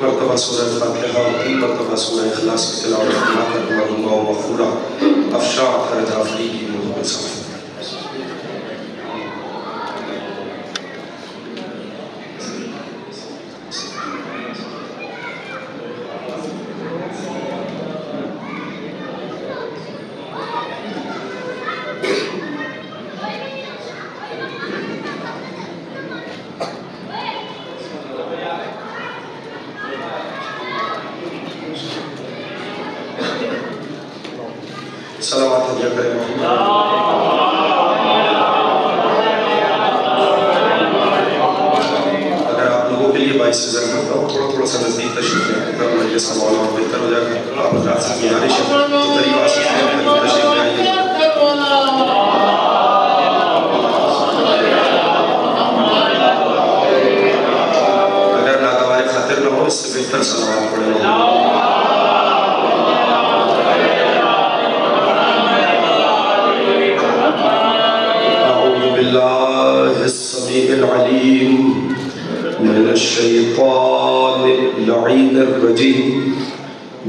مرتبہ سورہ فاتحہ اور 3 مرتبہ سورہ اخلاص کی تلاوت فرما کر دعا دوں گا مغفورہ افشاں خرج آفری کی محبت صاحب. سلامات ہدیہ کریں اگر آپ لوگوں کے لیے باعث ذر کرتا ہوں تھوڑا تھوڑا سا نزدیک تشریف لیں اگر مجلس کا ماحول اور بہتر ہو جائے گا آپ حضرات سے گزارش ہے تو قریب آ سکتے ہیں تشریف لے آئیے. اگر ناگوار خاطر نہ ہو اس سے بہتر سلامات پڑھیں السميع العليم من الشيطان اللعين الرجيم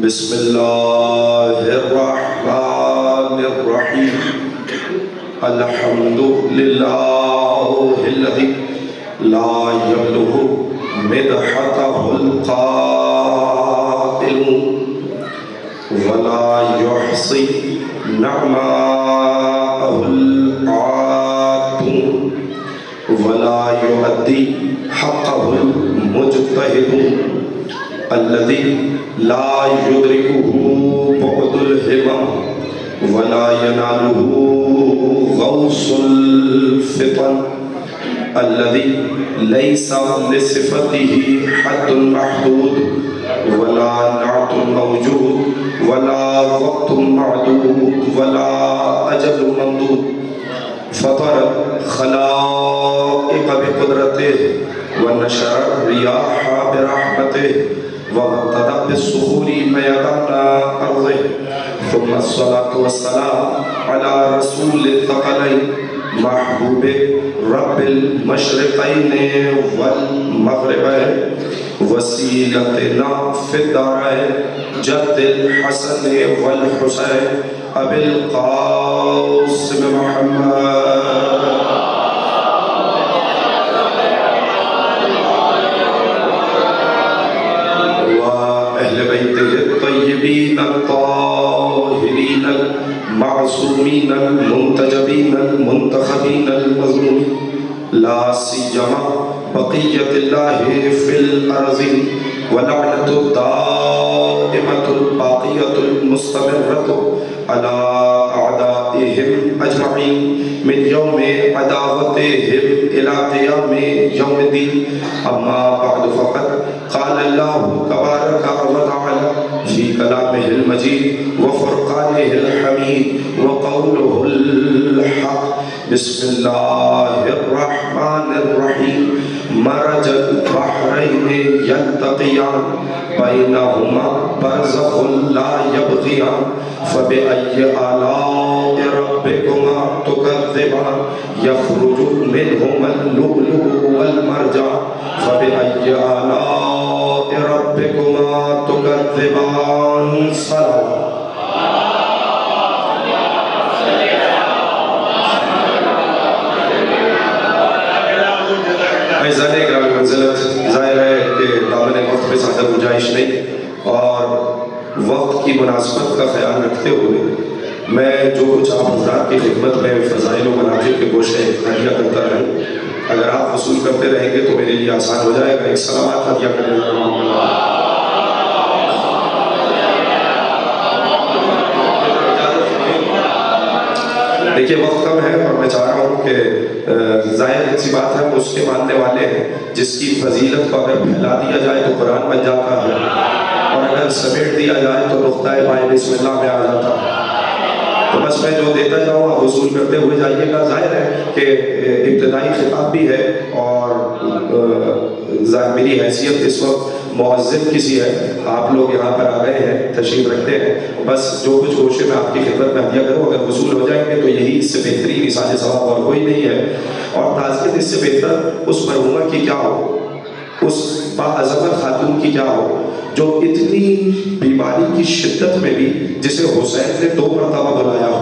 بسم الله الرحمن الرحيم الحمد لله الذي لا يبلغ مدحته القائل ولا يحصي نعماءه العاد ولا يؤدي حقه المجتهد الذي لا يدركه بعد الهمم ولا يناله غوص الفطن الذي ليس لصفته حد محدود ولا نعت موجود ولا وقت معدود ولا أجل ممدود فطر خلائق بقدرته ونشر الرياح برحمته وابتدأ بالصخور ميدان أرضه ثم الصلاة والسلام على رسول الثقلين محبوب رب المشرقين والمغربين وسيلتنا في الدارين جد الحسن والحسين أبي القاسم محمد وأهل بيته الطيبين الطاهرين المعصومين المنتجبين المنتخبين المظلومين لا سيما بقية الله في الأرض ولعنة الدائمة الباقية المستمرة على أعدائهم أجمعين من يوم عداوتهم إلى قيام يوم الدين. أما بعد فقد قال الله تبارك وتعالى في كلامه المجيد وفرقانه الحميد وقوله الحق بسم الله الرحمن الرحيم مرج البحرين يلتقيان بينهما برزخ لا يبغيان فبأي آلاء ربكما تكذبان يخرج منهما اللؤلؤ والمرجان فبأي آلاء ربكما تكذبان صلوات اعزائے اکرام منزلت ظاہر ہے کہ دامن وقت پہ زیادہ گنجائش نہیں اور وقت کی مناسبت کا خیال رکھتے ہوئے میں جو کچھ آپ حضرات کی خدمت میں فضائل و مناظر کے گوشے ہدیہ کرتا رہوں اگر آپ وصول کرتے رہیں گے تو میرے لیے آسان ہو جائے گا. ایک سلامات ہدیہ کرنے کا دیکھیے وقت کم ہے اور میں چاہ رہا ہوں کہ ظاہر ایسی بات ہے وہ اس کے ماننے والے ہیں جس کی فضیلت کو اگر پھیلا دیا جائے تو قرآن بن جاتا ہے اور اگر سمیٹ دیا جائے تو نقطۂ بائے بسم اللہ میں آ جاتا ہے. تو بس میں جو دیتا جاؤں آپ وصول کرتے ہوئے جائیے گا. ظاہر ہے کہ ابتدائی خطاب بھی ہے اور میری حیثیت اس وقت معزز کسی ہے, آپ لوگ یہاں پر آ گئے ہیں, تشریف رکھتے ہیں, بس جو کچھ گوشے میں آپ کی خدمت میں ہدیہ کروں اگر وصول ہو جائیں گے تو یہی اس سے بہترین اثاث ثواب اور کوئی نہیں ہے. اور تعزیت اس سے بہتر اس مرحومہ کی کیا ہو اس باعظمت خاتون کی کیا ہو جو اتنی بیماری کی شدت میں بھی جسے حسین نے 2 مرتبہ بلایا ہو،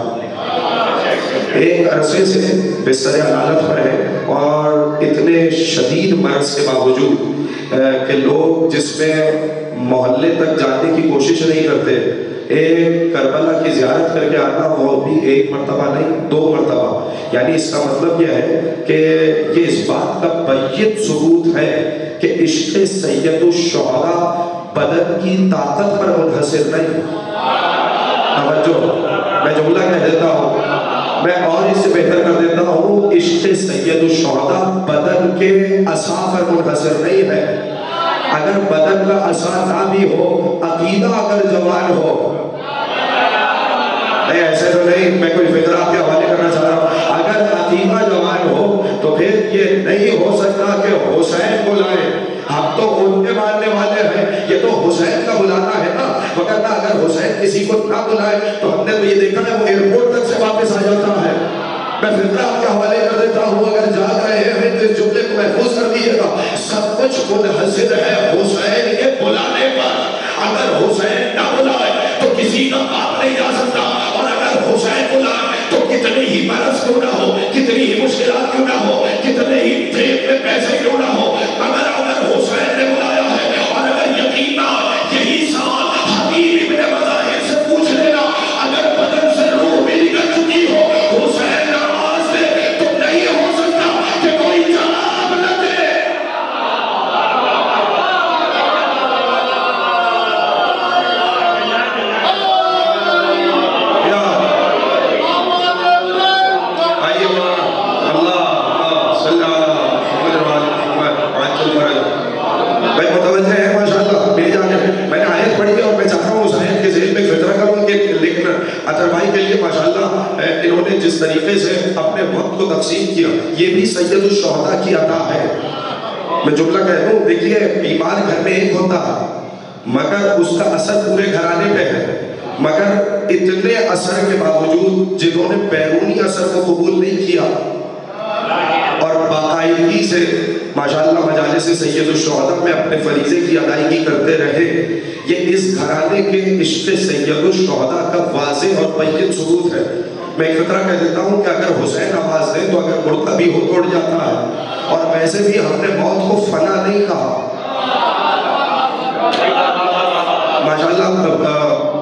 ایک عرصے سے بستر عدالت پر ہے اور اتنے شدید مرض کے باوجود کہ لوگ جس میں محلے تک جانے کی کوشش نہیں کرتے، ایک کربلا کی زیارت کر کے آنا، وہ بھی 1 مرتبہ نہیں 2 مرتبہ. یعنی اس کا مطلب یہ ہے کہ یہ اس بات کا بین ثبوت ہے کہ عشق سید الشہداء بدن کی طاقت پر منحصر نہیں. توجہ، میں جملہ کہہ دیتا ہوں، میں اور اس سے بہتر کر دیتا ہوں، عشق سید الشہداء بدن کے اعصاب پر منحصر نہیں ہے. اگر بدن کا اثر نہ بھی ہو، عقیدہ اگر جوان ہو، نہیں ایسے تو نہیں، میں کوئی فکرہ آپ کے حوالے کرنا چاہ رہا ہوں، اگر عقیدہ جوان ہو تو پھر یہ نہیں ہو سکتا کہ حسین بلائے. ہم تو ان کے ماننے والے ہیں، یہ تو حسین کا بلانا ہے نا، وگرنہ اگر حسین کسی کو نہ بلائے تو ہم نے تو یہ دیکھا ہے وہ ایئرپورٹ تک سے واپس آ جاتا ہے. میں فکرہ آپ کے حوالے کر دیتا ہوں، اگر جاگ رہے ہیں تو اس جملے کو محفوظ کر دیجیے گا، سب کچھ منحصر ہے حسین کے بلانے پر. اگر حسین نہ بلائے تو کسی کا باپ نہیں جا سکتا، اور اگر حسین بلائے تو کتنی ہی مرض کیوں نہ ہو، کتنی ہی مشکلات کیوں نہ ہو، کتنے ہی جیب میں پیسے کیوں نہ ہو، اگر حسین نے بلایا ہے، اور اگر یقین نہ یہی سوال حبیب ابن مظاہر سے پوچھ لینا، اگر بدن سے روح بھی نکل چکی ہو، حسین نماز دے تو نہیں ہو سکتا کہ کوئی جواب نہ دے. جس طریقے سے اپنے وقت کو تقسیم کیا، یہ بھی سید الشہداء کی عطا ہے. میں جملہ کہہ دوں، دیکھیے بیمار گھر میں ایک ہوتا ہے مگر اس کا اثر پورے گھرانے پہ ہے، مگر اتنے اثر کے باوجود جنہوں نے بیرونی اثر کو قبول نہیں کیا اور باقاعدگی سے ماشاءاللہ مجالس سید الشہداء میں اپنے فریضے کی ادائیگی کرتے رہے، یہ اس گھرانے کے عشق سید الشہداء کا واضح اور بین ثبوت ہے. میں ایک فطرہ کہہ دیتا ہوں کہ اگر حسین آواز دیں تو اگر مردہ بھی ہو توڑ جاتا ہے، اور ویسے بھی ہم نے موت کو فنا نہیں کہا. ماشاءاللہ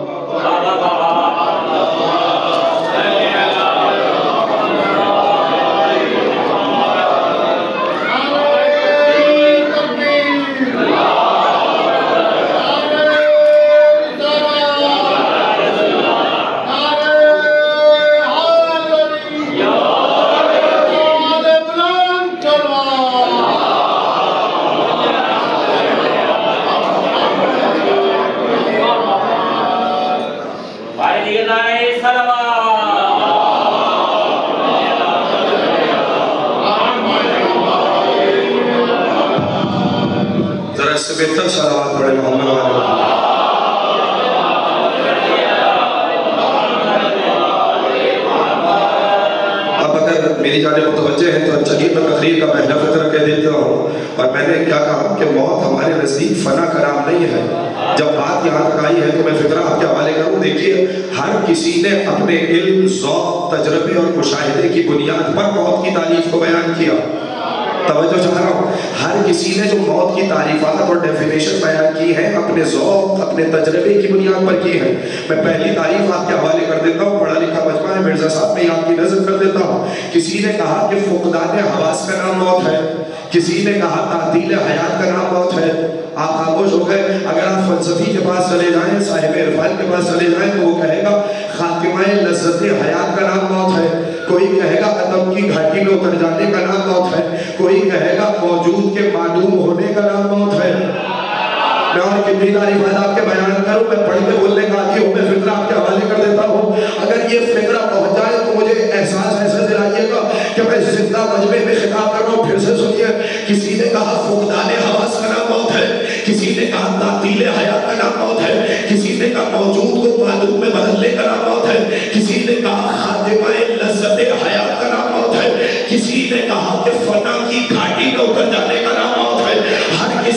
بہتر صلوات پڑھے محمد والے. اب اگر میری جانب متوجہ ہے تو چلیے میں تقریر کا پہلا فطرہ کہہ دیتا ہوں. اور میں نے کیا کہا کہ موت ہمارے نزدیک فنا کا نام نہیں ہے. جب بات یہاں تک آئی ہے تو میں فطرہ آپ کے حوالے کروں. دیکھیے ہر کسی نے اپنے علم، ذوق، تجربے اور مشاہدے کی بنیاد پر موت کی تعریف کو بیان کیا. توجہ چاہ رہا ہوں، ہر کسی نے جو موت کی تعریفات اور ڈیفینیشن بیان کی ہے اپنے ذوق، اپنے تجربے کی بنیاد پر کی ہے. میں پہلی تعریف آپ کے حوالے کر دیتا ہوں، پڑھا لکھا مجمع ہے مرزا صاحب، میں آپ کی نظر کر دیتا ہوں. کسی نے کہا کہ فقدان حواس کا نام موت ہے، کسی نے کہا تعطیل حیات کا نام موت ہے. آپ خاموش ہو گئے. اگر آپ فلسفی کے پاس چلے جائیں، صاحب عرفان کے پاس چلے جائیں تو وہ کہے گا خاتمہ لذت حیات کا نام موت ہے. کوئی کہے گا عدم کی گھاٹی میں اتر جانے کا نام موت ہے. کوئی کہے گا موجود کے معلوم ہونے کا نام موت ہے. میں اور کتنی تعریفات آپ کے بیان کروں، میں پڑھ کے بولنے کا عادی ہوں. میں فکرہ آپ کے حوالے کر دیتا ہوں. اگر یہ فکرہ پہنچ جائے تو مجھے احساس ایسا دلائیے گا کہ میں زندہ مجمع میں خطاب کر رہا ہوں. پھر سے سنیے. کسی نے کہا فقدان حواس کا نام موت ہے، کسی نے کہا تعطیل حیات کا نام موت ہے، کسی نے کہا موجود کو معلوم میں بدلنے کا نام موت ہے، کسی نے کہا خاتمہ لذت حیات کا نام موت ہے، کسی نے کہا کہ فنا کی گھاٹی میں اتر جانے کا نام موت ہے. ہر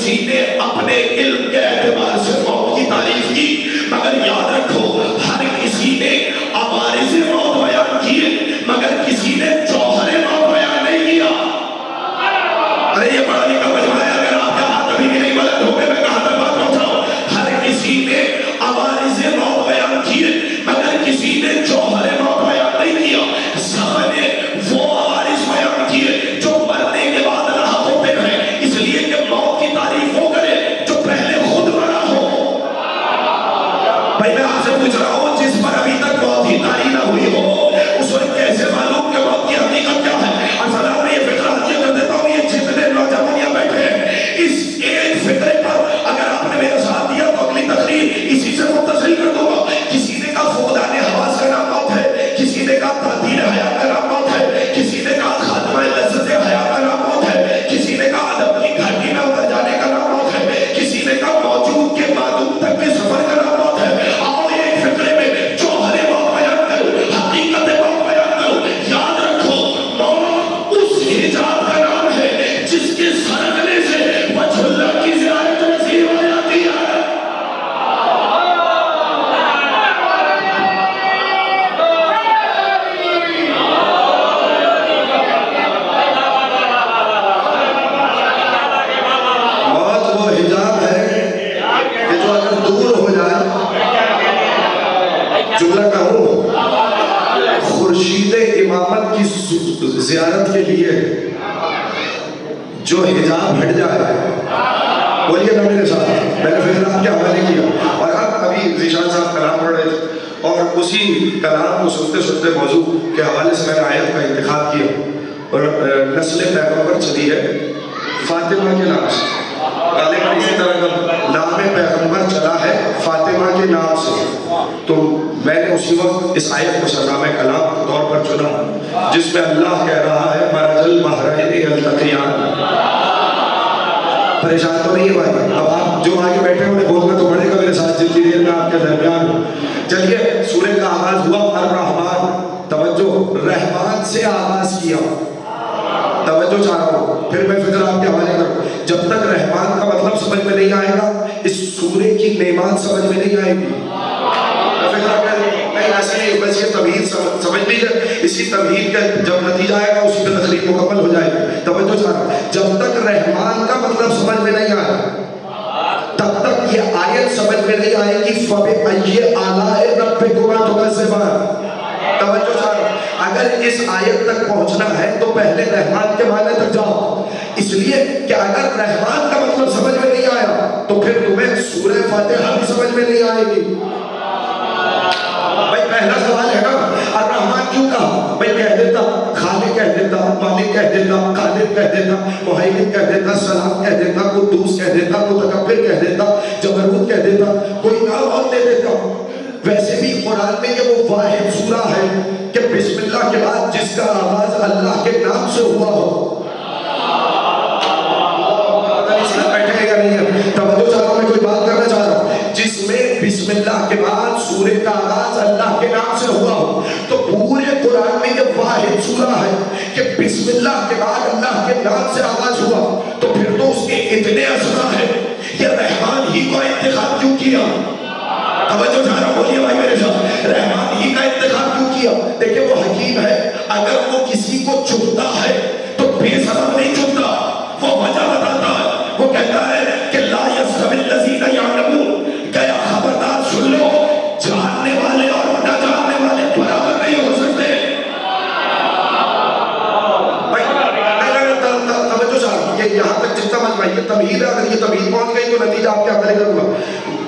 یہ پڑھا لکھا مجمع ہے، اگر آپ کے ہاتھ ابھی بھی نہیں بلند ہو گئے، میں کہاں تک بات پہنچاؤں؟ ہر کسی نے عوارض موت بیان کیے مگر کسی نے جوہر موت بیان نہیں کیا۔ سب نے وہ عوارض بیان کیے جو مرنے کے بعد لاحق ہوتے ہیں، اس لیے کہ موت کی تعریف وہ کرے جو پہلے خود مرا ہو۔ بھائی میں آپ سے پوچھ رہا ہوں، جس پر ابھی تک موت ہی طاری نہ ہوئی ہو، اس وقت کیسے معلوم کہ موت کی حقیقت کیا ہے؟ اصل میں یہ فکرہ حاصل کر دیتا ہوں، یہ جتنے نوجوان یہاں بیٹھے ہیں، اس ایک فکرے پر اگر آپ نے میرے ساتھ دیا تو اگلی تقریر اسی سے متصل کر دوں گا۔ کسی نے کہا فقدان حواس کا نام موت ہے، کسی نے کہا تعطیل حیات کا نام موت ہے، کسی نے کہا خاتمہ لذت حیات کا نام موت ہے، کسی نے کہا ادب کی گھاٹی میں اتر جانے کا نام موت ہے، کسی نے کہا موجود کے معدوم تک کے سفر کا نام موت ہے۔ آؤ ایک فکرے میں جوہر موت بیان کرو، حقیقت موت بیان کرو۔ یاد رکھو، موت اس حجاب کا نام ہے جس کے سرکنے سے وجہ اللہ کی زیارت نصیب ہو جاتی ہے۔ موت وہ حجاب ہے کہ جو اگر دور ہو جائے، جملہ کہوں، خورشید امامت کی زیارت کے لیے جو حجاب ہٹ جائے، بولیے نا میرے ساتھ، میں نے پھر آپ کے حوالے کیا۔ اور اب ابھی ذیشان صاحب کلام پڑھ رہے تھے اور اسی کلام کو سنتے سنتے موضوع کے حوالے سے میں نے آیت کا انتخاب کیا، اور نسل پیغمبر چلی ہے فاطمہ کے نام سے۔ غالب اسی طرح کا نام پیغمبر چلا ہے فاطمہ کے نام سے، تو میں نے اسی وقت اس آیت کو سرنامہ کلام کے طور پر چنا، جس میں اللہ کہہ رہا ہے مرج البحرین یلتقیان۔ پریشان تو نہیں ہے بھائی؟ اب آپ جو آگے بیٹھے انہیں بولنا تو پڑے گا میرے ساتھ جتنی دیر میں آپ کے درمیان ہوں۔ چلیے سورہ کا آغاز ہوا الرحمن، توجہ، رحمان سے آغاز کیا، توجہ چاہ رہا ہوں، پھر میں فکر آپ کے حوالے کروں۔ جب تک رحمان کا مطلب سمجھ میں نہیں آئے گا، اس سورے کی نعمات سمجھ میں نہیں آئے گی۔ نہیں ایسا نہیں، بس یہ تمہید سمجھ لیجیے، اسی تمہید کا جب نتیجہ آئے گا اسی پہ تقریر مکمل ہو جائے گی۔ توجہ چاہ رہا ہوں، جب تک رحمان کا مطلب سمجھ میں نہیں آئے تب تک یہ آیت سمجھ میں نہیں آئے گی۔ فَبِأَيِّ آلَاءِ رَبِّكُمَا تُكَذِّبَانِ۔ توجہ چاہ رہا ہوں، اگر اس آیت تک پہنچنا ہے تو پہلے رحمان کے معنی تک جاؤ، اس لیے کہ اگر رحمان کا مطلب سمجھ میں نہیں آیا تو پھر تمہیں سورہ فاتحہ بھی سمجھ میں نہیں آئے گی۔ بھائی پہلا سوال ہے نا، الرحمن کیوں کہا؟ بھائی کہہ دیتا خالق کہہ دیتا، مالک کہہ دیتا، خالق کہہ دیتا، مہیمن کہہ دیتا، سلام کہہ دیتا، قدوس کہہ دیتا، متکبر کہہ دیتا، جبروت کہہ دیتا، کوئی نام اور دے دیتا۔ ویسے بھی قرآن میں یہ وہ واحد سورہ ہے کہ بسم اللہ کے بعد جس کا آغاز اللہ کے نام سے ہوا ہو۔ بیٹھے گا نہیں ہے، توجہ چاہ رہا ہوں، میں کوئی بات کرنا چاہ رہا ہوں، جس میں بسم اللہ کے بعد سورہ کا آغاز اللہ کے نام سے ہوا ہو، تو پورے قرآن میں یہ واحد سورہ ہے کہ بسم اللہ کے بعد اللہ کے نام سے آغاز ہوا، تو پھر تو اس کے اتنے اسماء ہیں، یہ رحمان ہی کو انتخاب کیوں کیا؟ توجہ چاہ رہا ہوں، بولیے بھائی میرے ساتھ، رحمان ہی کا انتخاب کیوں کیا؟ دیکھیں وہ حکیم ہے، اگر وہ کسی کو چنتا ہے تو بے سبب نہیں چنتا، وہ وجہ بتاتا ہے، وہ کہتا ہے کہ لا یستوی الذین یعلمون، کہ خبردار سن لو، جاننے والے اور نہ جاننے والے برابر نہیں ہو سکتے۔ توجہ چاہ رہا ہوں، یہ یہاں تک جتنا مجمع یہ تمہید ہے، اگر یہ تمہید پہنچ گئی تو نتیجہ آپ کے حوالے کروں گا۔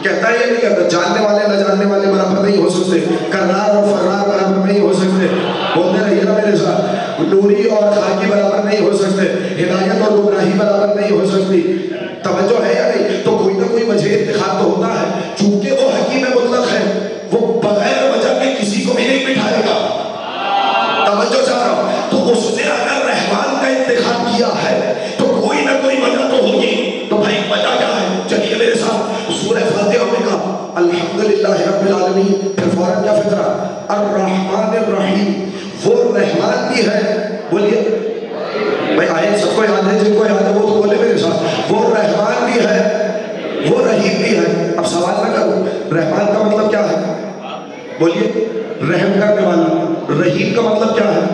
کہتا ہے یہ نہیں کہتا جاننے والے نہ جاننے والے برابر نہیں ہو سکتے، کرار اور فرار برابر نہیں ہو سکتے، بولتے رہیے نا میرے ساتھ، نوری اور خاکی برابر نہیں ہو سکتے، ہدایت اور گمراہی برابر نہیں ہو سکتی۔ توجہ ہے یا نہیں؟ تو کوئی نہ کوئی وجہ انتخاب تو ہوتا ہے، چونکہ وہ حکیم مطلق ہے، وہ بغیر وجہ کے کسی کو بھی نہیں بٹھائے گا۔ توجہ چاہ رہا ہوں، تو اس نے اگر رحمان کا انتخاب کیا ہے تو کوئی نہ کوئی وجہ تو ہوگی، تو بھائی وجہ کیا ہے؟ چلیے میرے ساتھ سورہ فاتحہ میں کہا الحمدللہ رب العالمین، پھر فوراً کیا فکرہ؟ الرحمن الرحیم، وہ رحمان بھی ہے، بولیے بھائی آیت سب کو یاد ہے، جن کو یاد ہے وہ تو بولے میرے ساتھ، وہ رحمان بھی ہے، وہ رحیم بھی ہے۔ اب سوال نہ کرو رحمان کا مطلب کیا ہے، بولیے رحم کرنے والا، رحیم کا مطلب کیا ہے؟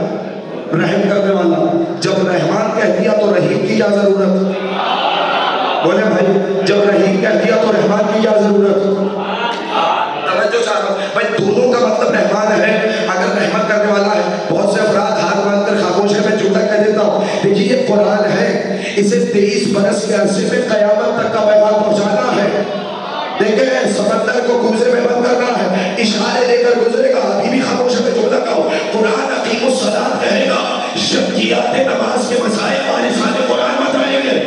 رحم کرنے والا۔ جب رحمان کہہ دیا تو رحیم کی کیا ضرورت؟ بولے بھائی جب رحیم کہہ دیا تو رحمان کی کیا ضرورت؟ توجہ چاہتا ہوں بھائی، دونوں کا مطلب رحمان ہے اگر رحمت کرنے والا ہے۔ بہت سے افراد ہاتھ باندھ کر خاموش ہے، میں جملہ کہہ دیتا ہوں، دیکھیے یہ قرآن ہے، اسے 23 برس کے عرصے میں قیامت تک کا پیغام پہنچانا ہے۔ دیکھیں سمندر کو کوزے میں بند کرنا ہے، اشارے دے کر گزرے گا۔ ابھی بھی خاموش ہے، میں جملہ کہوں، قرآن اقیم الصلاۃ کہے گا، شرکیات نماز کے مسائل وارثان قرآن بتائیں گے۔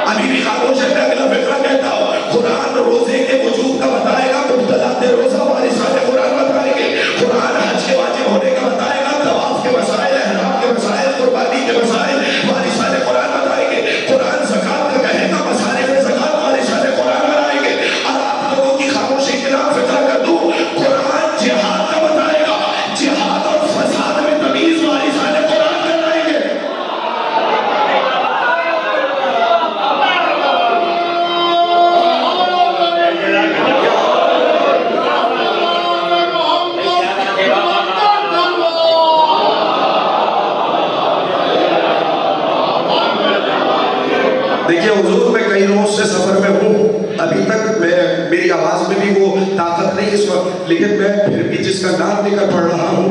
ابھی بھی خاموش ہے، میں اگلا فقرہ کہتا ہوں، قرآن روزے کے وجوب کا بتائے گا، مبتلات روزہ وارثان قرآن بتائیں گے۔ قرآن حج کے واجب ہونے کا بتائے گا، طواف کے مسائل، احرام کے مسائل، قربانی کے مسائل وارثان قرآن بتائیں گے۔ قرآن زکات کا کہے گا، مصارف زکات وارثان قرآن بتائیں گے۔ اور آپ لوگوں کی خاموشی کے نام فقرہ کر دوں، قرآن جہاد کا بتائے گا، جہاد اور فساد میں تمیز وارثان قرآن کرائیں گے۔ دیکھیے حضور میں کئی روز سے سفر میں ہوں، ابھی تک میری آواز میں بھی وہ طاقت نہیں اس وقت، لیکن میں پھر بھی جس کا نام لے کر پڑھ رہا ہوں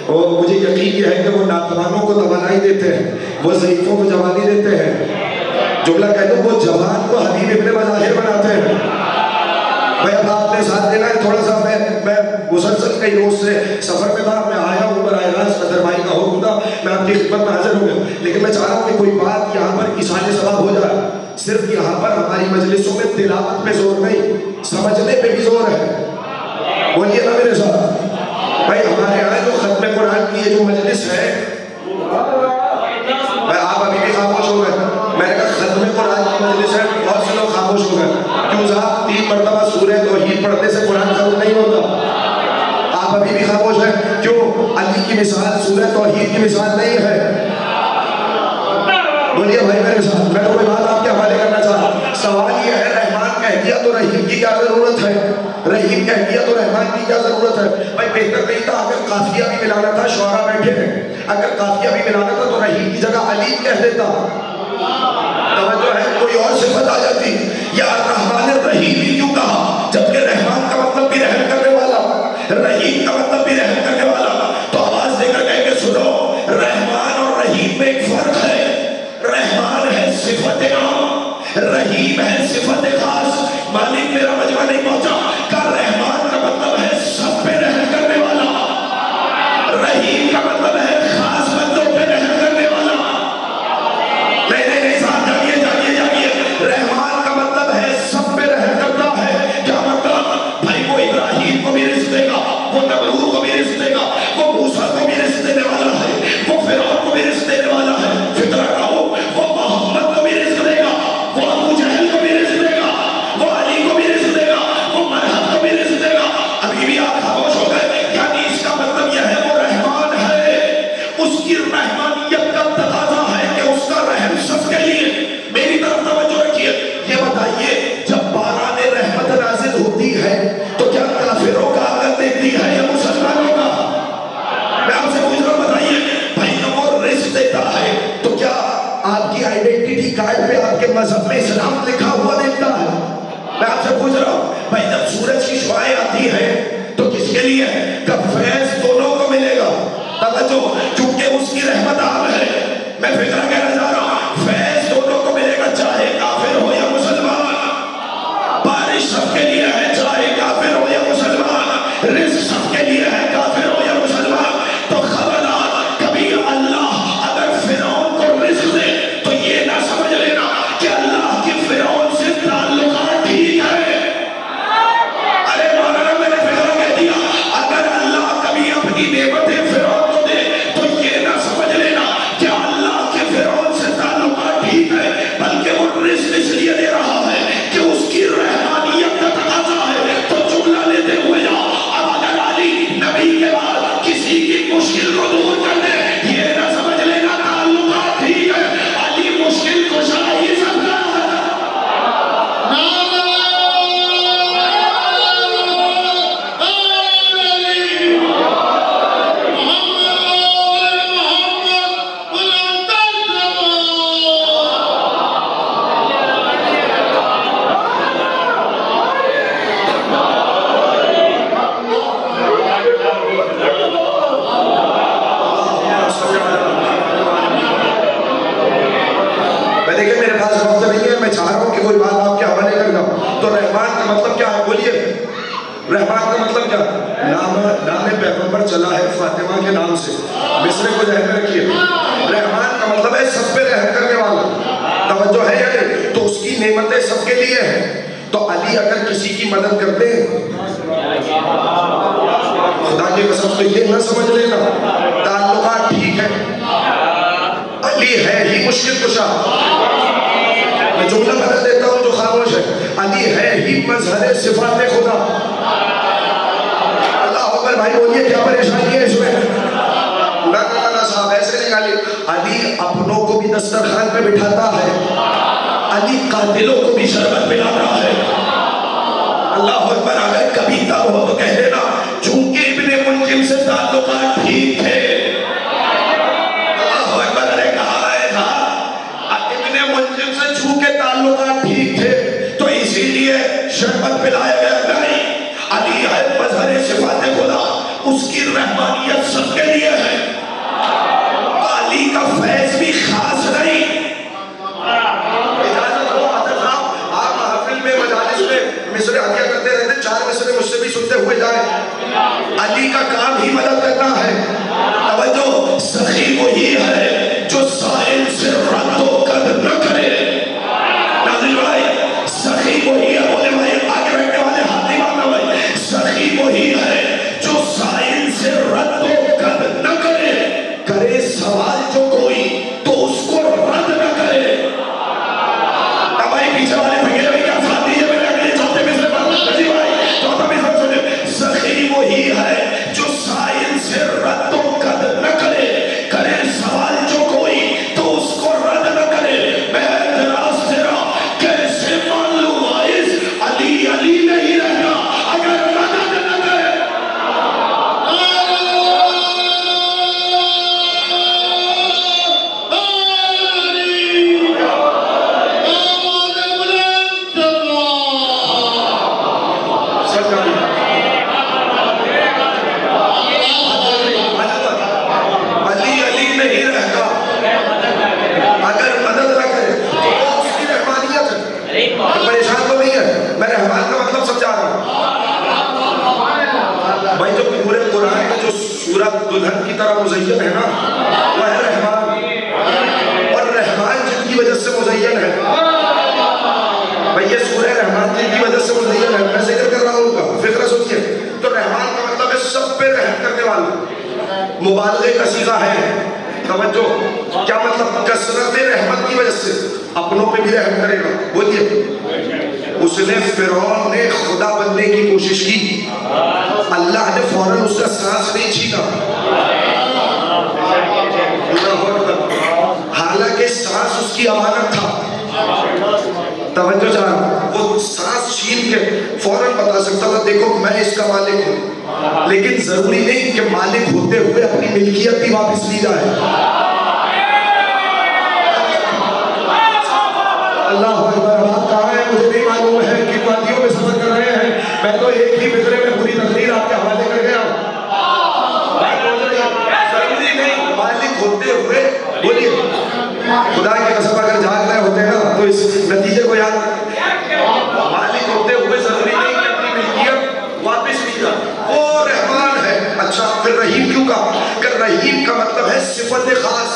اور مجھے یقین یہ ہے کہ وہ ناتوانوں کو توانائی دیتے ہیں، وہ ضعیفوں کو جوانی دیتے ہیں۔ جملہ کہہ دوں، وہ جوان کو حبیب ابن مظاہر بناتے ہیں۔ میں اب آپ نے ساتھ دینا ہے تھوڑا سا، میں مسلسل کئی روز سے سفر میں تھا، میں آیا ہوں براہ راست قدرمائی کا حکم تھا، میں آپ کی خدمت میں حاضر ہو گیا، لیکن میں چاہ رہا ہوں کہ کوئی بات یہاں پر ایصال ثواب ہو جائے۔ صرف یہاں پر ہماری مجلسوں میں تلاوت پہ زور نہیں، سمجھنے پہ بھی زور ہے۔ بولیے نا میرے ساتھ بھائی، ہمارے یہاں جو ختم قرآن کی یہ جو مجلس ہے، میں آپ ابھی بھی خاموش ہو گئے، میں نے کہا ختم قرآن کی مجلس ہے، بہت سے لوگ خاموش ہو گئے، کیوں صاحب 3 مرتبہ سورہ توحید پڑھنے سے قرآن ختم نہیں ہوتا؟ آپ ابھی بھی خاموش ہیں، کیوں علی کی مثال سورہ توحید کی مثال نہیں ہے؟ بولیے بھائی میرے ساتھ، میں تو کوئی بات آپ کے حوالے کرنا چاہتا ہوں۔ سوال یہ ہے، رحمان کہہ دیا تو رحیم کی کیا ضرورت ہے؟ رحیم کہہ دیا تو رحمان کی کیا ضرورت ہے؟ بھائی بہتر نہیں تھا اگر قافیہ بھی ملانا تھا، شعراء بیٹھے ہیں، اگر قافیہ بھی ملانا تھا تو رحیم کی جگہ علیم کہہ دیتا، توجہ ہے، کوئی اور صفت آ جاتی۔ یا الرحمن الرحیم ہی کیوں کہا جبکہ رحمان کا مطلب بھی رحم کرنے والا، رحیم کا مطلب بھی رحم کرنے والا؟ تو آواز دے کر کہہ کے سنو، رحمان اور رحیم میں ایک فرق ہے، رحمان ہے صفت عام، رحیم ہے صفت خاص۔ مالک میرا مجمع نہیں پہنچا، کہ رحمان کا مطلب ہے سب پہ رحم کرنے والا، رحیم کا مطلب ہے خاص بندوں پہ رحم کرنے والا۔ نہیں صاحب، جاگیے، رحمان کا مطلب ہے سب پہ رحم کرتا ہے۔ کیا مطلب؟ بھائی وہ ابراہیم کو بھی رزق دے گا، وہ نمرود کو بھی رزق دے گا، وہ موسیٰ کو بھی رزق دینے والا ہے، وہ فرعون کو بھی رزق دینے والا ہے۔ فطرہ کہو، وہ محمد کو بھی رزق دے گا، وہ ابو جہل کو بھی رزق دے گا، وہ علی کو بھی رزق دے گا، وہ مرحب کو بھی رزق دے گا۔ ابھی بھی آپ خاموش ہو گئے، یعنی اس کا مطلب یہ ہے وہ رحمان ہے، اس کی رحمانیت کا تقاضا ہے کہ اس کا رحم سب کے لیے۔ میری طرف توجہ رکھیے، یہ بتائیے جب باران رحمت نازل ہوتی ہے تو کیا کافروں کا عقل دیکھتی ہے یا مسلمانوں کا؟ میں آپ سے پوچھ رہا ہوں، بتائیے بھائی جب وہ رزق دیتا ہے تو کیا آپ کی آئیڈینٹی کارڈ پہ آپ کے مذہب میں اسلام لکھا ہوا دیتا ہے؟ میں آپ سے پوچھ رہا ہوں بھائی جب سورج کی شعاعیں آتی ہیں تو کس کے لیے ہے؟ کہ فیض دونوں کو ملے گا، توجہ، کیونکہ اس کی رحمت عام ہے۔ میں فکرہ کہنا چاہ رہا ہوں، فیض دونوں کو ملے گا، چاہے کافر ہو یا مسلمان، بارش سب کے لیے ہے، چاہے کافر ہو یا مسلمان، رزق سب کے لیے ہے، کافر ہو یا مسلمان۔ تو خبردار، کبھی اللہ اگر فرعون کو رزق دے تو یہ نہ سمجھ لینا کہ اللہ کی فرعون سے تعلقات ٹھیک ہے۔ ارے مولانا میں نے فکرہ کہہ دیا، اگر اللہ کبھی اپنی نعمتیں فرعون کو دے تو یہ نہ سمجھ لینا کہ اللہ کے فرعون تو رحمان کا مطلب کیا ہے؟ بولیے، رحمان کا مطلب کیا؟ نام پیغمبر چلا ہے فاطمہ کے نام سے، مصرے کو ذہن میں رکھیے۔ رحمان کا مطلب ہے سب پہ رحم کرنے والا، توجہ ہے یا نہیں؟ تو اس کی نعمتیں سب کے لیے ہیں۔ تو علی اگر کسی کی مدد کرتے ہیں، خدا کی قسم تو یہ نہ سمجھ لینا تعلقات ٹھیک ہے، علی ہے ہی مشکل کشا۔ میں جملہ بدل دیتا ہوں جو خاموش ہے، علی ہے ہی مظہر صفات خدا۔ اللہ اکبر بھائی بولیے، کیا پریشانی ہے اس میں؟ نہ صاحب ایسے نہیں، علی اپنوں کو بھی دسترخوان پہ بٹھاتا ہے، علی قاتلوں کو بھی شربت پلاتا ہے۔ اللہ اکبر، اگر کبھی تب ہو تو کہہ دینا چونکہ ابن منجم سے تعلقات ٹھیک تھے۔ اللہ اکبر نے کہا ہے ابن منجم سے چونکہ تعلقات ٹھیک تھے تو اسی لیے شربت پلایا گیا۔ نہیں، علی ہے مظہر صفات خدا، اس کی رحمانیت سب کے لیے ہے، علی کا فیض بھی خاص نہیں۔ مصرے عطیہ کرتے رہتے، 4 مصرے مجھ سے بھی سنتے ہوئے جائیں۔ علی کا کام ہی مدد کرنا ہے۔ توجہ، سخی وہی ہے جو سائل سے رد و قد نہ کرے۔ ناظرین بھائی، سخی وہی ہے، بولے بھائی آگے بیٹھنے والے ہاتھ نہیں مارنا بھائی، سخی وہی ہے جو سائل سے رد و قد نہ کرے، کرے سوال جو کوئی تو اس کو رد نہ کرے۔ بھائی پیچھے والے بھگے بھائی کیا ساتھ دیجئے، میں نے اگلے چوتھے میں سے بات جی بھائی چوتھا میں سے سنے، سخی وہی ہے جو سائل سے رد و قد نہ کرے، کرے سوال جو کوئی تو اس کو رد نہ کرے۔ میں اعتراض تیرا کیسے مان لوں وائز، علی علی نہیں رہنا اگر مدد نہ کرے۔ پریشان تو نہیں ہے، میں رحمان کا مطلب سمجھا رہا ہوں بھائی۔ جو پورے قرآن میں جو سورت دلہن کی طرح مزین ہے نا، وہ ہے رحمان، اور رحمان جن کی وجہ سے مزین ہے بھائی، یہ سورہ رحمان جن کی وجہ سے مزین ہے، میں ذکر کر رہا ہوں ان کا فکرہ سنیے۔ تو رحمان کا مطلب ہے سب پہ رحم کرنے والا، مبالغے کا صیغہ ہے۔ توجہ، کیا مطلب؟ کثرت رحمت کی وجہ سے اپنوں پہ بھی رحم کرے گا۔ بولیے، اس نے فرعون نے خدا بننے کی کوشش کی، اللہ نے فوراً اس کا سانس نہیں چھینا، حالانکہ سانس اس کی امانت تھا۔ توجہ چاہاں، وہ سانس چھین کے فوراً بتا سکتا تھا دیکھو میں اس کا مالک ہوں، لیکن ضروری نہیں کہ مالک ہوتے ہوئے اپنی ملکیت بھی واپس لی جائے۔ اللہ اکبر، بات کہاں ہے مجھے نہیں معلوم ہے، کہ وادیوں میں سفر کر رہے ہیں، میں تو ایک ہی فکرے میں پوری تقریر آپ کے حوالے کر گیا ہوں۔ ضروری نہیں مالک ہوتے ہوئے، بولیے خدا کی قسم اگر جھاگ رہے ہوتے ہیں نا تو اس نتیجے کو یاد رکھیں، مالک ہوتے ہوئے ضروری نہیں کہ اپنی ملکیت واپس لی جائے۔ وہ رحمان ہے۔ اچھا پھر رحیم کیوں کہا؟ کہ رحیم کا مطلب ہے صفت خاص۔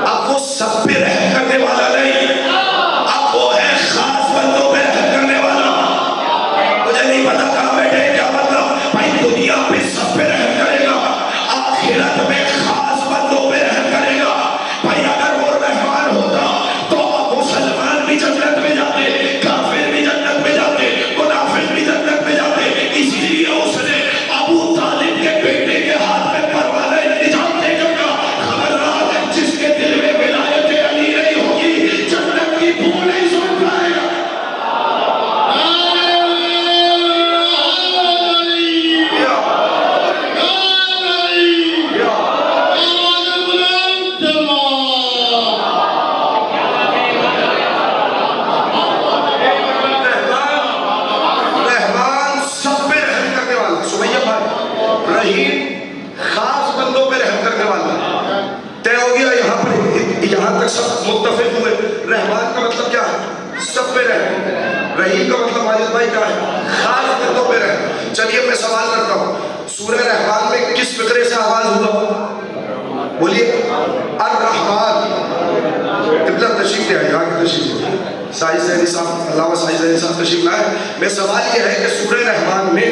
اب وہ سب پہ رحم کرنے والا نہیں، اب وہ ہے خاص بندوں پہ رحم کرنے والا۔ مجھے نہیں پتا کہاں بیٹھے کیا مطلب، بھائی دنیا پہ سب پہ رحم کرے گا، آخرت میں خاص بندوں پہ رحم کرے گا۔ بھائی اگر وہ رحمان ہوتا تو مسلمان بھی جنت میں جاتے، کافر بھی جنت میں جاتے، منافق بھی جنت میں جاتے۔ اسی لیے اس نے ابو طالب کے بیٹے کے ہاتھ میں پروانہ نجات دے کر کہا خبردار جس کے دل میں ولایت علی نہیں ہوگی جنت کی بو نہیں سن پائے گا۔ خاص بندوں پہ رحم کرنے والا طے ہو گیا۔ یہاں پر یہاں تک سب متفق ہوئے، رحمان کا مطلب کیا ہے؟ سب پہ رحم۔ رحیم کا مطلب ماجد بھائی کیا ہے؟ خاص بندوں پہ رحم. چلیے میں سوال کرتا ہوں, سورہ رحمان میں کس فقرے سے آغاز ہوا؟ بولیے. الرحمن. قبلہ تشریف لے آئے, آگے تشریف لے آئے. سائی زہری صاحب, علامہ سائی زہری صاحب تشریف لائے. میں سوال یہ ہے کہ سورہ رحمان میں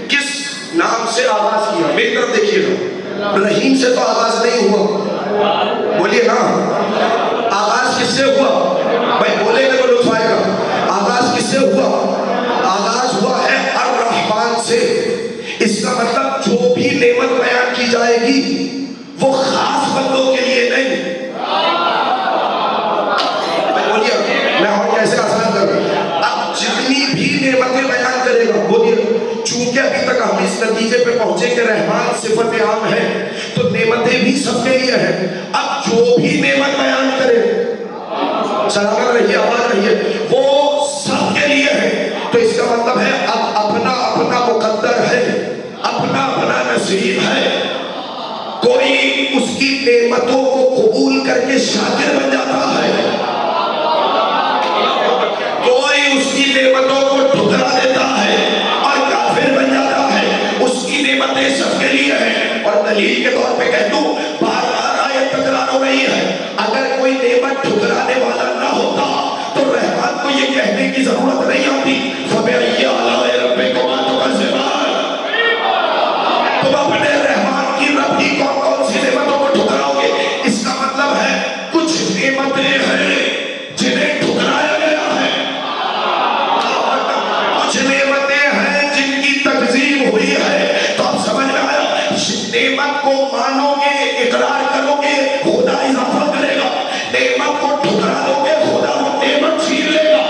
کس نام سے آغاز کیا؟ میری طرف دیکھیے گا. رحیم سے تو آغاز نہیں ہوا, بولیے نا. آغاز کس سے ہوا؟ بھائی بولے گا تو لطف آئے گا. آغاز کس سے ہوا؟ آغاز ہوا ہے الرحمن سے. اس کا مطلب جو بھی نعمت بیان کی جائے گی وہ خاص بندوں کے لیے نہیں. بولیے, میں اور کیسے آسان کروں. اب جتنی بھی نعمتیں بیان کرے گا, بولیے, چونکہ ابھی تک ہم اس نتیجے پہ پہنچے کہ رحمان صفت عام ہے تو نعمتیں بھی سب کے لیے ہیں. اب جو بھی نعمت بیان کرے, سلامت رہیے, آباد رہیے, وہ سب کے لیے ہے. تو اس کا مطلب ہے اب اپنا اپنا مقدر ہے, اپنا اپنا نصیب ہے. کوئی اس کی نعمتوں کو قبول کر کے شاکر بن جاتا ہے, کوئی اس کی نعمتوں کو ٹھکرا دیتا ہے اور کافر بن جاتا ہے. اس کی نعمتیں سب کے لیے ہیں. اور دلیل کے طور پہ کہہ دوں, بار بار آیت تکرار ہو رہی ہے, اگر کوئی نعمت ٹھکرانے والا نہ ہوتا تو رحمان کو یہ کہنے کی ضرورت نہیں آتی فَبِأَيِّ آلَاءِ رَبِّكُمَا تُكَذِّبَانِ. تم اپنے رحمان کی رب کی کون کون سی نعمتوں کو ٹھکراؤ گے؟ اس کا مطلب ہے کچھ نعمتیں ہیں جنہیں ٹھکرایا گیا ہے, کچھ نعمتیں ہیں جن کی تکذیب ہوئی ہے. تو آپ سمجھ میں آیا, نعمت کو مانو گے, اقرار کرو گے, خدا اضافہ کرے گا. نعمت کو ٹھکرا دو گے, خدا وہ نعمت چھین لے گا.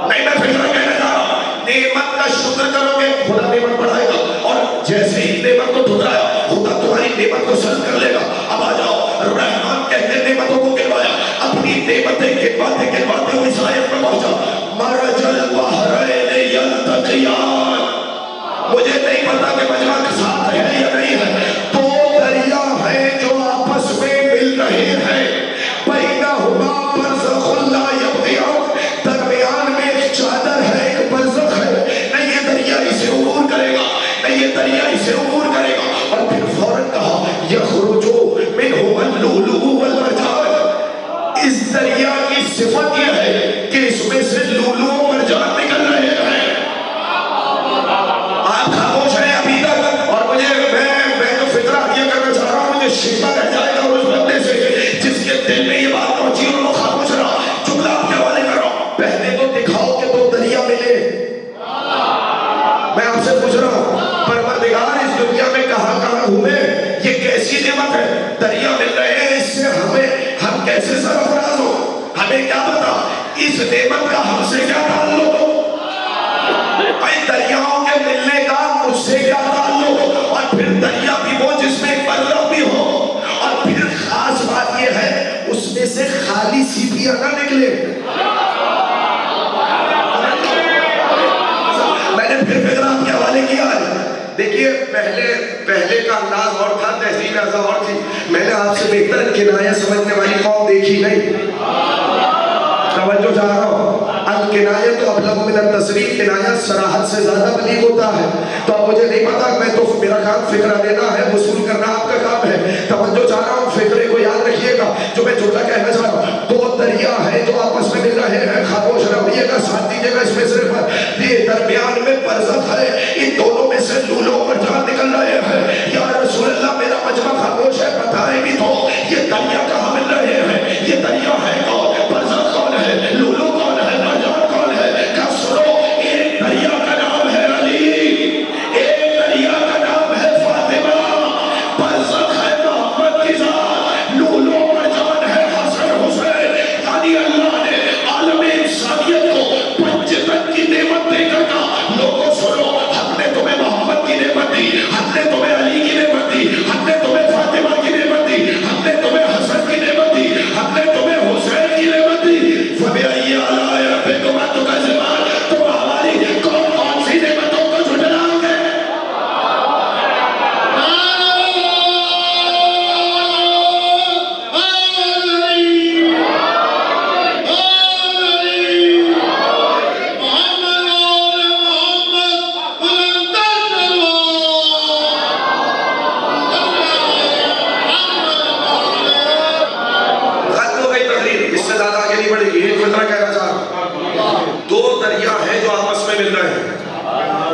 نہیں, میں فکر کہنے جا رہا ہوں, نعمت کا شکر کرو گے, خدا نعمت بڑھائے گا. اور جیسے ہی نعمت کو ٹھکرایا, خدا تمہاری نعمت کو سلب کر لے گا. اب آ جاؤ, رحمان کہتے نعمتوں کو گنوایا, اپنی نعمتیں گنواتے گنواتے اس آیت میں پہنچا, مرج البحرین یلتقیان. مجھے نہیں پتا کہ مجمع کے ساتھ ہے یا نہیں ہے. دو دریا ہیں جو آپس میں مل رہے ہیں, بینہما برزخ لا یبغیان. درمیان میں ایک چادر ہے, ایک برزخ ہے. نہ یہ دریا اسے عبور کرے گا, نہ یہ دریا اسے عبور کرے گا. اور پھر فوراً کہا یخرج منہما اللؤلؤ والمرجان. اس دریا کی صفت یہ ہے کہ اس میں سے لؤلؤ و مرجان نکل رہے ہیں. آپ خاموش ہیں ابھی تک, اور مجھے میں تو فکرہ یہ کرنا چاہ رہا ہوں, مجھے شیبہ رہ جائے گا اس بندے سے جس کے دل میں یہ بات پہنچی اور وہ خاموش رہا. جملہ آپ کے حوالے کر رہا ہوں, پہلے تو دکھاؤ کہ دو دریا ملے. میں آپ سے پوچھ رہا ہوں, پروردگار اس دنیا میں کہاں کہاں گھومے, یہ کیسی نعمت ہے؟ دریا مل رہے ہیں, اس سے ہم کیسے سرفراز ہو؟ ہمیں کیا پتا اس نعمت کا ہم سے کیا تعلق ہو؟ بھائی دریاؤں کے ملنے کا مجھ سے کیا تعلق؟ اور پھر دریا بھی وہ جس میں برزخ بھی ہو. اور پھر خاص بات یہ ہے, اس میں سے خالی سیپیاں نہ نکلے. میں نے پھر فکر آپ کے حوالے کیا ہے. دیکھیے, پہلے کا انداز اور تھا, تہذیب ایسا اور تھی. میں نے آپ سے بہتر کنایہ سمجھنے والی قوم دیکھی نہیں. توجہ چاہ رہا ہوں, الکنایہ تو ابلغ من التصریح, کنایہ صراحت سے زیادہ بلیغ ہوتا ہے. تو اب مجھے نہیں پتا, میں تو میرا کام فکرہ دینا ہے, وصول کرنا آپ کا کام ہے. توجہ چاہ رہا ہوں, فکرے کو یاد رکھیے گا جو میں جملہ کہنا چاہ رہا ہوں. دو دریا ہیں جو آپس میں مل رہے ہیں, خاموش رہیے گا, ساتھ دیجیے گا. اس میں صرف یہ درمیان میں برزخ ہے, ان دونوں میں سے لؤلؤ و مرجان نکل رہے ہیں. یا رسول اللہ, میرا مجمع خاموش ہے, بتائیں بھی تو یہ دریا کہاں مل رہے ہیں؟ یہ دریا ہے کون؟ برزخ کون ہے؟ لؤلؤ کون ہے؟ مرجان کون ہے؟ کیا سنو, ایک دریا کا نام ہے علی, ایک دریا کا نام ہے فاطمہ, برزخ ہے محمد کی ذات, لؤلؤ مرجان ہے حسن حسین. یعنی اللہ نے عالم انسانیت کو 5 تن کی نعمت دے کر کہا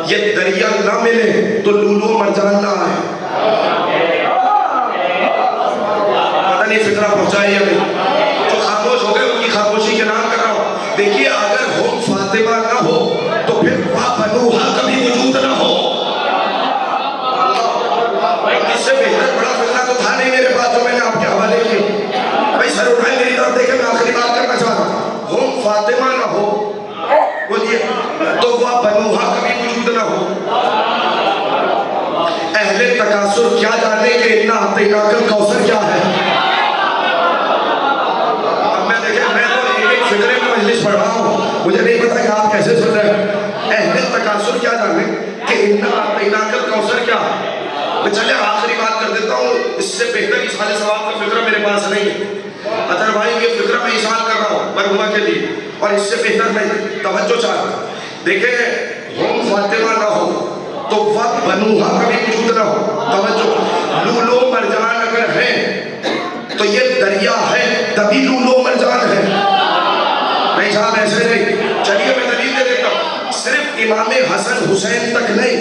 یہ دریا نہ ملے تو لولو مرجان نہ آئے. پتہ نہیں فکرہ پہنچائی یا نہیں. جو خاموش ہو گئے ان کی خاموشی کے نام کر رہا ہوں. دیکھیے اگر ہم فاطمہ نہ ہو تو پھر بنوہا کبھی وجود نہ ہو. اس سے بہتر بڑا فکرہ تو تھا نہیں میرے پاس جو میں نے آپ کے حوالے کیا. بھائی سر اٹھائیں میری طرف دیکھیں, میں آخری بات کرنا چاہ رہا ہوں. ہم فاطمہ نہ ہو بولیے تو وہ بنوہا کبھی وجود نہ ہو. اہل تکاثر کیا جانے کہ انا اعطیناک الکوثر کیا ہے. اب میں دیکھیں میں تو ایک ایک فکرے میں مجلس پڑھ رہا ہوں, مجھے نہیں پتا کہ آپ کیسے سن رہے ہیں. اہل تکاثر کیا جانے کہ انا اعطیناک الکوثر کیا ہے. میں چلے آخری بات کر دیتا ہوں, اس سے بہتر اصحال ثواب کا فکرہ میرے پاس نہیں ہے. اطہر بھائی یہ فکرہ میں اصحال کر رہا ہوں مرحومہ کے لیے, اور اس سے بہتر نہیں. توجہ چاہتا دیکھیں ہم فاطمہ نہ ہو تو وقت بنوہا کبھی وجود نہ ہو. توجہ, لولو مرجان اگر ہیں تو یہ دریا ہے تبھی لولو مرجان ہے. نہیں صاحب ایسے نہیں. چلیے میں دلیل دے دیتا ہوں. صرف امام حسن حسین تک نہیں,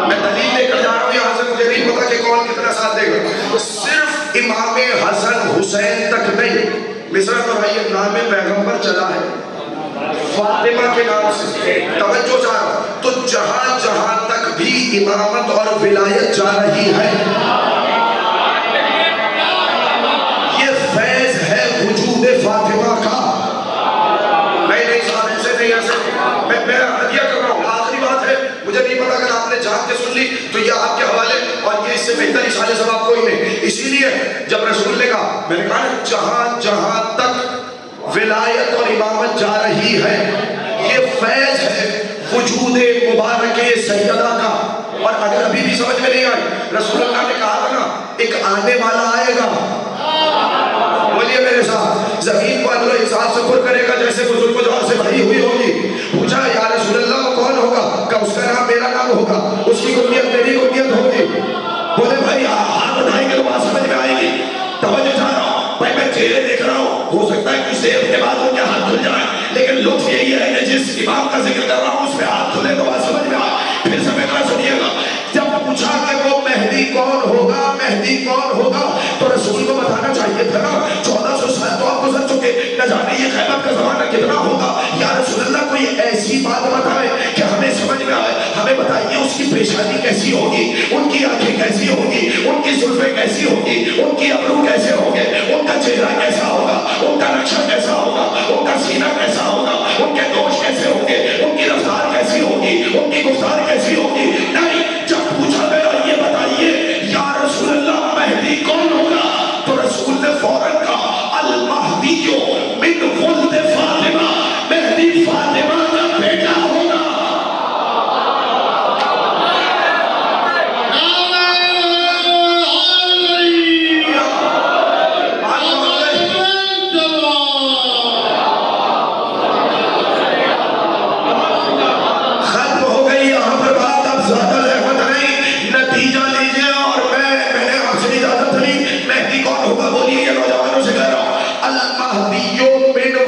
میں دلیل لے کر جا رہا ہوں یہاں سے, مجھے نہیں پتا کہ کون کتنا ساتھ دے گا. صرف امام حسن حسین تک نہیں. مصرع پر بھائی نام پیغمبر چلا ہے فاطمہ کے نام سے. توجہ چاہ رہا ہوں. تو جہاں جہاں تک بھی امامت اور ولایت جا رہی ہے یہ فیض ہے وجود فاطمہ کا. نہیں صاحب ایسے نہیں, ایسے میں ہدیہ کر رہا ہوں. آخری بات ہے, مجھے نہیں پتا اگر آپ نے جان کے سن لی تو یہ آپ کے حوالے, اور یہ اس سے بہتر اصحال ثواب کوئی نہیں. اسی لیے جب رسول نے کہا, میں نے کہا جہاں جہاں تک ولایت اور امامت جا رہی ہے یہ فیض ہے وجود مبارک سیدہ کا. اور اگر ابھی بھی سمجھ میں نہیں آئی, رسول اللہ نے کہا تھا نا ایک آنے والا آئے گا. بولیے میرے ساتھ, زمین کو عدل و انصاف سے پر کرے گا جیسے بزرگ کو جوار سے بھری ہوئی ہوگی. پوچھا یا رسول اللہ وہ کون ہوگا, کہ اس کا نام میرا نام ہوگا, اس کی کنیت میری کنیت ہوگی. بولے بھائی ہاتھ اٹھائیں گے تو بات سمجھ میں آئے گی. توجہ چاہ رہا ہوں بھائی, میں چہرے دیکھ رہا ہوں, ہو سکتا ہے کچھ دیر کے بعد ان کے ہاتھ دھل جائیں, لیکن لطف یہی ہے کہ جس امام کا ذکر کر رہا ہوں اس پہ ہاتھ دھلے تو بات سمجھ میں آئے. پھر سے میرا سنیے گا, جب پوچھا کہ وہ مہدی کون ہوگا, مہدی کون ہوگا, تو رسول کو بتانا چاہیے تھا نا 1400 سال تو آپ گزر چکے, نہ جانے یہ خیبر کا زمانہ کتنا ہوگا. یا رسول اللہ کوئی ایسی بات بتائے کہ ہمیں سمجھ میں آئے. ہمیں بتائیے اس کی پیشانی کیسی ہوگی, ان کی آنکھیں کیسی ہوگی, ان کی زلفیں کیسی ہوگی, ان کی ابرو کیسے ہوگے, ان کا چہرہ کیسا ہوگا, ان کا نقشہ کیسا ہوگا, ان کا سینہ کیسا ہوگا, ان کے دوش کیسے ہوں گے, ان کی رفتار کیسی ہوگی, ان کی گفتار کیسی ہوگی. نہیں, جب پوچھا گیا یہ بتائیے یا رسول اللہ مہدی کون ہوگا, تو رسول نے فوراً کہا المہدی من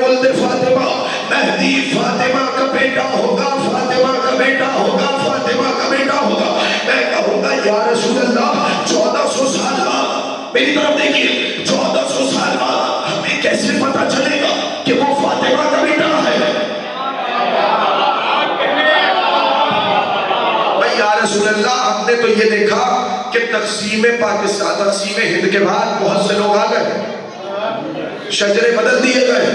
ولد فاطمہ, مہدی فاطمہ کا بیٹا ہوگا. فاطمہ کا بیٹا ہوگا, فاطمہ کا بیٹا ہوگا, فاطمہ کا بیٹا ہوگا. میں کہوں گا یا رسول اللہ 1400 سال بعد, میری طرف دیکھیے, 1400 سال بعد ہمیں کیسے پتا چلے گا کہ وہ فاطمہ کا بیٹا ہے. بھائی یا رسول اللہ ہم نے تو یہ دیکھا کہ تقسیم پاکستان, تقسیم ہند کے بعد بہت سے لوگ آ گئے, شجرے بدل دیے گئے.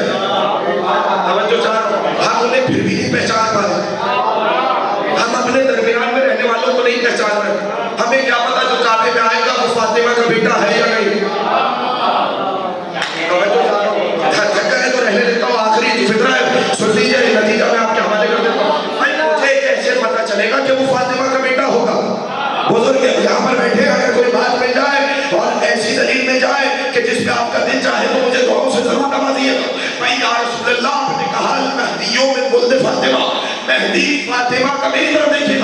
توجہ چاہ رہا ہوں, ہم انہیں پھر بھی نہیں پہچان پائے. ہم اپنے درمیان میں رہنے والوں کو نہیں پہچان رہے. ہمیں کیا پتا جو کعبے میں آئے گا وہ فاطمہ کا بیٹا ہے یا نہیں. توجہ چاہ رہا ہوں, جگہ ہے تو رہنے دیتا ہوں. آخری فطرہ ہے, سن لیجیے, نتیجہ میں آپ کے حوالے کر دیتا ہوں. بھائی مجھے کیسے پتا چلے گا کہ وہ فاطمہ کا بیٹا ہوگا. بزرگ یہاں پر بیٹھے, اگر کوئی بات مل جائے اور ایسی دلیل میں جائے کہ جس پہ آپ کا دل چاہے تو مجھے دعاؤں سے ضرور نوازیے گا. بھائی یا رسول اللہ آپ نے کہا مہدیوں میں ولد فاطمہ, مہدی فاطمہ کا, میری طرف دیکھیے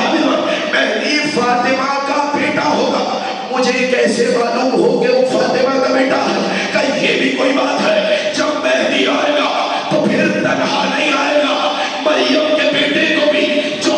مہدی فاطمہ کا بیٹا ہوگا. مجھے کیسے معلوم ہو کہ وہ فاطمہ کا بیٹا ہے؟ کہ یہ بھی کوئی بات ہے, جب مہدی آئے گا تو پھر تنہا نہیں آئے گا, مریم کے بیٹے کو بھی جو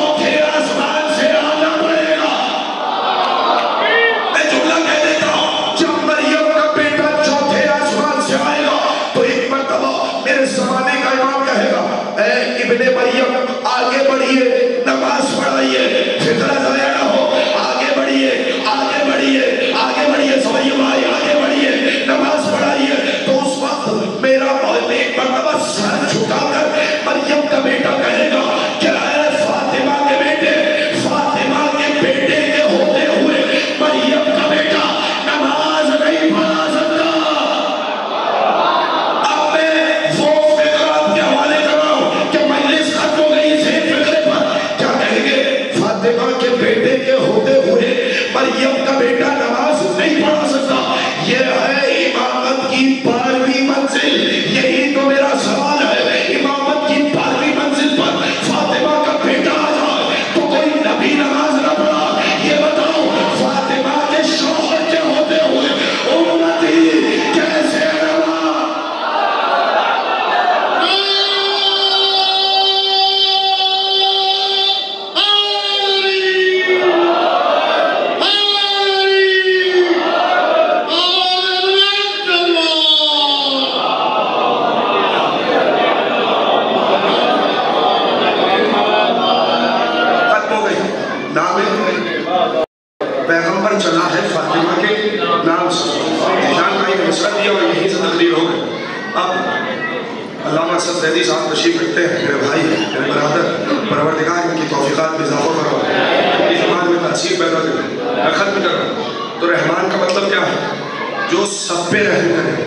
زیدی صاحب تشریف رکھتے ہیں، میرے بھائی، میرے برادر، پروردگار ان کی توفیقات میں اضافہ کرو، ان کی زبان میں تاثیر پیدا کرو۔ میں ختم کر رہا ہوں۔ تو رحمان کا مطلب کیا ہے؟ جو سب پہ رحم کرے۔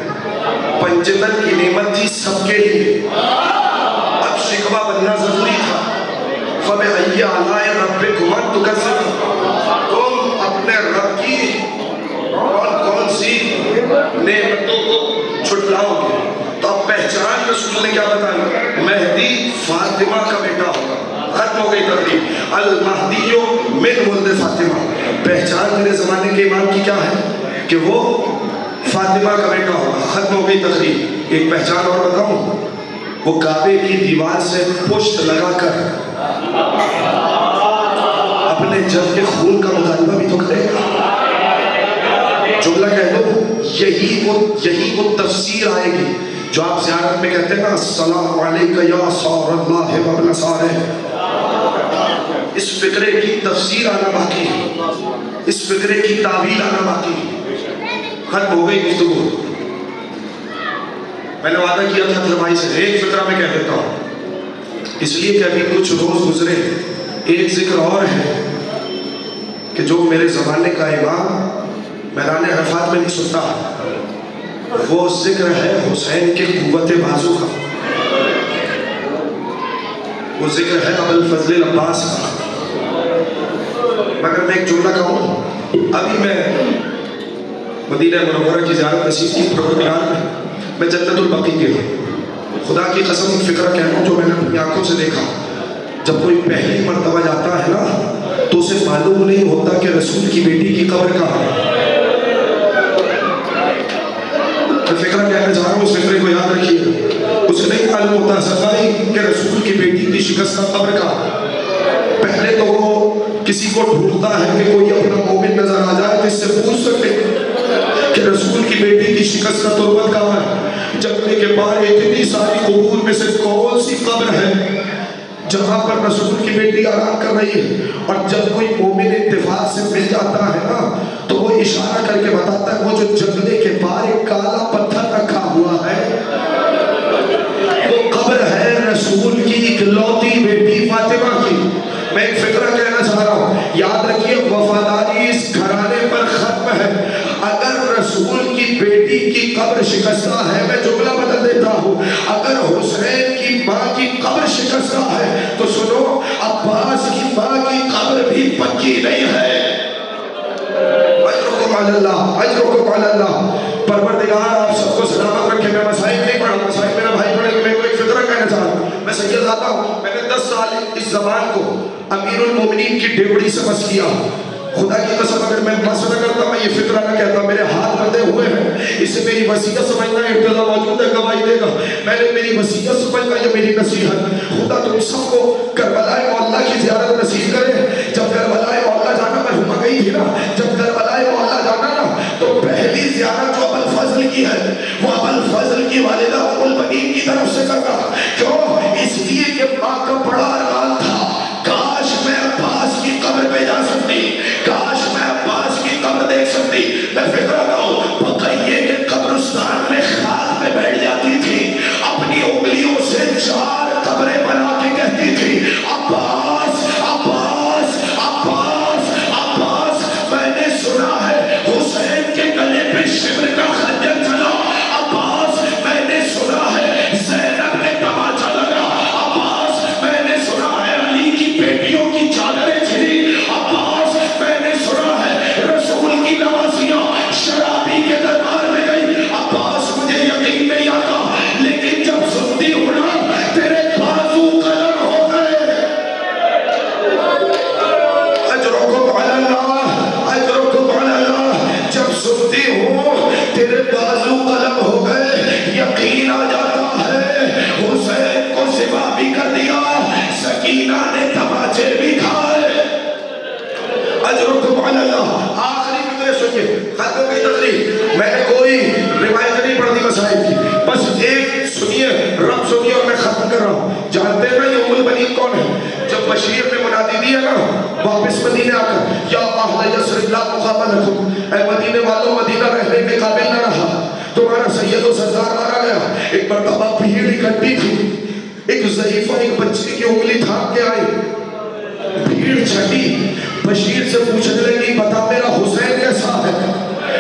پنجتن کی نعمت تھی سب کے لیے، اب شکوہ بننا ضروری تھا۔ فَبِأَيِّ آلَاءِ رَبِّكُمَا تُكَذِّبَانِ، تم اپنے رب کی کون سی نعمتوں کو چھٹلاؤ گے؟ تو اب پہچان رسول نے کیا بتایا؟ مہدی فاطمہ کا بیٹا ہوگا۔ ختم ہو گئی تقریب۔ المہدی من ولد فاطمہ۔ پہچان میرے زمانے کے امام کی کیا ہے؟ کہ وہ فاطمہ کا بیٹا ہوگا۔ ختم ہو گئی تقریب۔ ایک پہچان اور بتاؤں، وہ کعبے کی دیوار سے پشت لگا کر اپنے جب کے خون کا مطالبہ بھی تو کرے گا۔ جملہ کہہ دو، یہی وہ تفسیر آئے گی جو آپ زیارت میں کہتے ہیں نا، السلام علیکہ یا سار اللہ وابن سارہ۔ اس فقرے کی تفسیر آنا باقی ہے، اس فقرے کی تعویل آنا باقی ہے۔ ختم ہو گئی گفتگو۔ میں نے وعدہ کیا تھا اپنے بھائی سے، ایک فقرہ میں کہہ دیتا ہوں، اس لیے کہ ابھی کچھ روز گزرے۔ ایک ذکر اور ہے کہ جو میرے زمانے کا امام میدان عرفات میں نہیں سنتا، وہ ذکر ہے حسین کے قوت بازو کا، وہ ذکر ہے ابوالفضل عباس کا۔ مگر میں ایک جملہ کہوں، ابھی میں مدینہ منورہ کی زیارت نصیب کی پروگرام میں جنت البقیع کے ہوں۔ خدا کی قسم فکر کہہ رہا ہوں جو میں نے اپنی آنکھوں سے دیکھا، جب کوئی پہلی مرتبہ جاتا ہے نا تو اسے معلوم نہیں ہوتا کہ رسول کی بیٹی کی قبر کہاں ہے۔ میں فکر کہنا چاہ رہا ہوں، اس فکرے کو یاد رکھیے، اسے نہیں معلوم ہوتا صفائی کہ رسول کی بیٹی کی شکستہ قبر کہاں ہے۔ پہلے تو وہ کسی کو ڈھونڈتا ہے کہ کوئی اپنا مومن نظر آ جائے جس سے پوچھ سکے کہ رسول کی بیٹی کی شکستہ تربت کہاں ہے۔ جگنے کے بعد اتنی ساری قبور میں سے کون سی قبر ہے جہاں پر رسول کی بیٹی آرام کر رہی ہے؟ اور جب کوئی مومن اتفاق سے مل جاتا ہے نا تو وہ اشارہ کر کے بتاتا ہے وہ جو جنگلے کے پار ایک کالا پتھر رکھا ہوا ہے وہ قبر ہے رسول کی اکلوتی بیٹی فاطمہ کی۔ میں ایک فکرہ کہنا چاہ رہا ہوں، یاد رکھیے وفاداری اس گھرانے پر ختم ہے اگر رسول کی بیٹی کی قبر شکستہ ہے۔ میں جملہ بدل دیتا ہوں، اگر حسین کی ماں کی قبر شکستہ ہے تو سنو عباس کی ماں کی قبر بھی پکی نہیں ہے۔ اجرکم علی اللہ، اجرکم علی اللہ۔ پروردگار آپ سب کو سلامت رکھے۔ میں مسائل نہیں پڑھا، مسائل میرا بھائی پڑھے، میں کوئی فکرہ کہنا چاہ رہا ہوں۔ میں سید زادہ ہوں، میں نے 10 سال اس زبان کو امیر المومنین کی ڈیوڑی سے بس کیا۔ خدا کی قسم اگر میں بس نہ کرتا، میں یہ فکرہ نہ کہتا، میرے ہاتھ بندے ہوئے ہیں، اسے میری وصیت سمجھنا ہے، ابتدا موجود ہے گواہی دے گا، میں نے میری وصیت سمجھنا یہ میری نصیحت۔ خدا تم سب کو کربلا مولا کی زیارت نصیب کرے۔ جب کربلا مولا جانا میں ہوا گئی تھی نا، جب کربلا مولا جانا نا تو پہلی زیارت جو ابوالفضل کی ہے وہ ابوالفضل کی والدہ ام البنین کی طرف سے کرنا۔ کیوں؟ اس لیے کہ ماں کا بڑا ارمان تھا کاش میں عباس کی قبر پہ جا سکتی، کاش میں عباس کی قبر دیکھ سکتی۔ میں فکر کروں بقیے کے قبرستان میں خاک میں بیٹھ جاتی تھی، اپنی انگلیوں سے 4 قبریں بنا کے کہتی تھی عباس عباس عباس عباس۔ میں نے سنا ہے حسین کے گلے پہ شمر کا خنجر چلا عباس، میں نے سنا ہے زینب نے تماچا لگا عباس، میں نے سنا ہے علی کی بیٹیوں کی چادریں چھلی عباس، میں نے سنا ہے رسول کی نوازیاں شرابی کے دربار میں گئی عباس۔ مجھے یقین نہیں آتا لیکن جب سنتی ہوں نا تیرے بازو قلم ہو گئے۔ اجرکم علی اللہ، اجرکم علی اللہ۔ جب سنتی ہوں تیرے بازو قلم ہو گئے یقین آ جاتا ہے حسین کو ذبح بھی کر دیا، سکینہ نے تماچے بھی کھائے۔ اجرکم علی اللہ۔ آخری فکرے سنیے، ختم کی تقریر۔ میں نے کوئی روایت نہیں پڑھ دی مسائل کی، بس ایک سنیے، رب سنیے اور میں ختم کر رہا ہوں۔ جانتے ہیں نا یہ ام البنین کون ہے؟ جب بشیر نے منادی دیا نا واپس مدینے آ کر، یا اہل یثرب لا مقام لکم، اے مدینے والوں مدینہ رہنے کے قابل نہ رہا، تمہارا سید و سردار مارا گیا۔ ایک ایک مرتبہ بھیڑ اکٹھی تھی، ایک ضعیفہ ایک بچے کی انگلی تھام کے آئی، بھیڑ چھٹی، بشیر سے پوچھنے لگی بتا میرا حسین کیسا ہے؟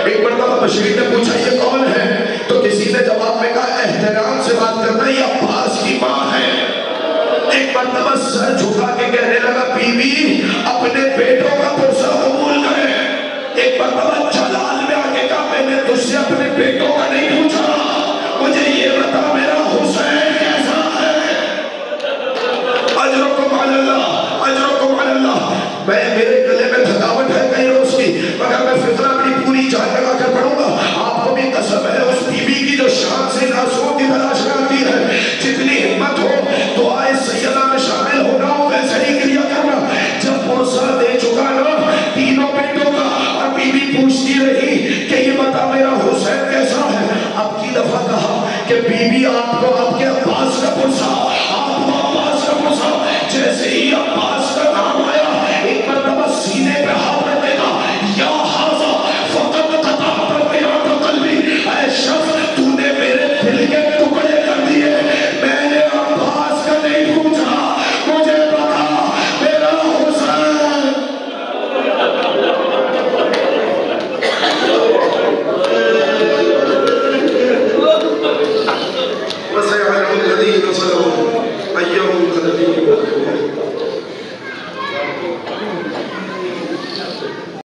ایک مرتبہ بشیر نے پوچھا یہ کون ہے؟ تو کسی نے جواب میں کہا احترام سے بات کرنا یہ عباس کی ماں ہے۔ ایک مرتبہ سر جھکا کے کہنے لگا بی بی اپنے بیٹوں کا پرسہ قبول کرے۔ ایک مرتبہ جلال میں آگے کہا میں نے تجھ سے اپنے بیٹوں کا نہیں پوچھا، مجھے یہ بتا میرا حسین کیسا ہے؟ اجرکم علی اللہ، اجرکم علی اللہ۔ میرے گلے میں تھکاوٹ ہے کئی روز کی، مگر میں فطرہ اپنی پوری جان لگا کر پڑھوں گا۔ آپ کو بھی قسم ہے اس بی بی کی جو شان سے ناسوں کی تلاش کرتی ہے، جتنی ہمت ہو دعائے سیدہ میں شامل ہونا ہو ویسے ہی کریا کرنا۔ جب پرسہ دے چکا نا تینوں بیٹوں کا، اور بی بی پوچھتی رہی کہ یہ بتا میرا حسین کیسا ہے۔ اب کی دفعہ کہا کہ بی بی آپ کو